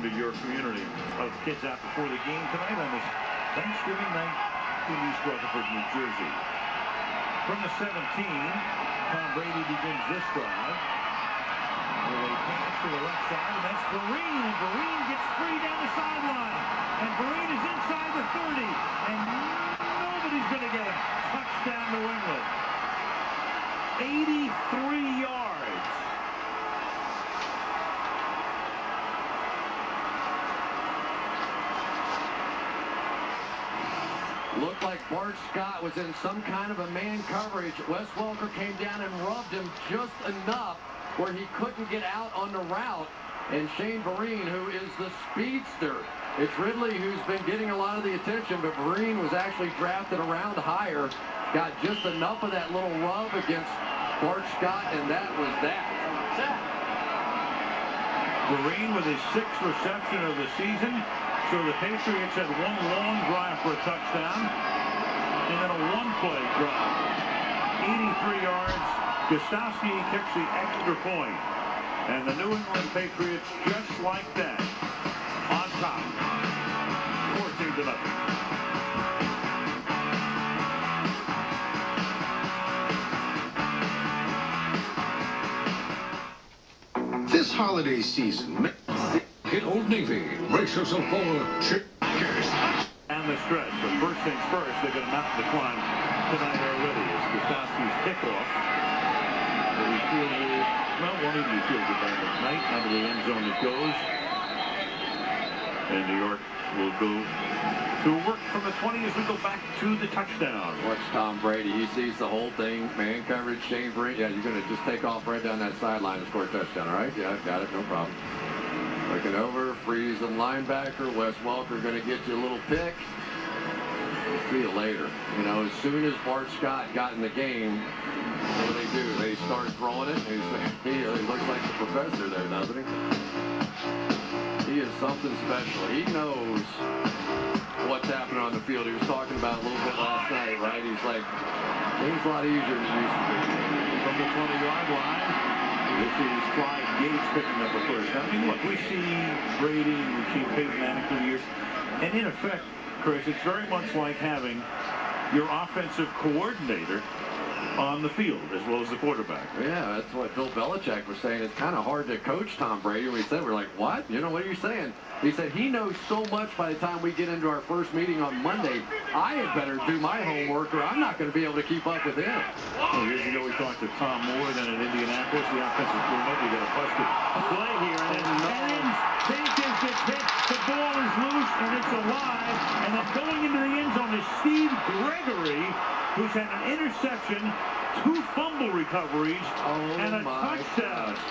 to your community of kids out before the game tonight on this Thanksgiving night in East Rutherford, New Jersey. From the 17, Tom Brady begins this drive with a pass to the left side, and that's Vereen, and Vereen gets free down the sideline, and Vereen is inside the 30, and nobody's going to get him. Touchdown, New England. 83 yards. Looked like Bart Scott was in some kind of a man coverage. Wes Welker came down and rubbed him just enough where he couldn't get out on the route. And Shane Vereen, who is the speedster, it's Ridley who's been getting a lot of the attention, but Vereen was actually drafted around higher, got just enough of that little rub against Bart Scott, and that was that. Vereen with his 6th reception of the season. So the Patriots had one long drive for a touchdown and then a one-play drive. 83 yards. Gostkowski kicks the extra point. And the New England Patriots, just like that, on top. 14-0. This holiday season, in Old Navy, brace yourself for Checkers. Down the stretch, but first things first, they've got a mountain to climb tonight already. It's Gostkowski's kickoff. He fielded, well, won't even be fielded by McKnight. Out of the end zone it goes. And New York will go to work from the 20 as we go back to the touchdown. Watch Tom Brady. He sees the whole thing. Man coverage, Shane Vereen. Yeah, you're going to just take off right down that sideline and score a touchdown, all right? Yeah, got it. No problem. Looking over, freeze the linebacker. Wes Welker going to get you a little pick. See you later. You know, as soon as Bart Scott got in the game, what do? They start throwing it. He looks like the professor there, doesn't he? He is something special. He knows what's happening on the field. He was talking about a little bit last night, right? He's like, things a lot easier than it used to be. From the 20-yard line, this is Clyde Gates picking up a first down. I mean, look, we see Brady and we've seen Peyton Manning through the years. And in effect, Chris, it's very much like having your offensive coordinator on the field as well as the quarterback. Yeah, that's what Bill Belichick was saying. It's kind of hard to coach Tom Brady. We said, we're like, what? You know, what are you saying? He said he knows so much by the time we get into our first meeting on Monday. I had better do my homework or I'm not going to be able to keep up with him. Well, years ago we talked to Tom Moore, then in Indianapolis, the offensive coordinator. We got a busted play here, and then Sanchez gets hit. The ball is loose, and it's alive. And then going into the end zone is Steve Gregory, who's had an interception, 2 fumble recoveries, and a touchdown. Gosh.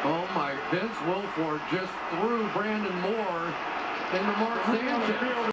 Oh my, Vince Wilfork just threw Brandon Moore into Mark Sanchez.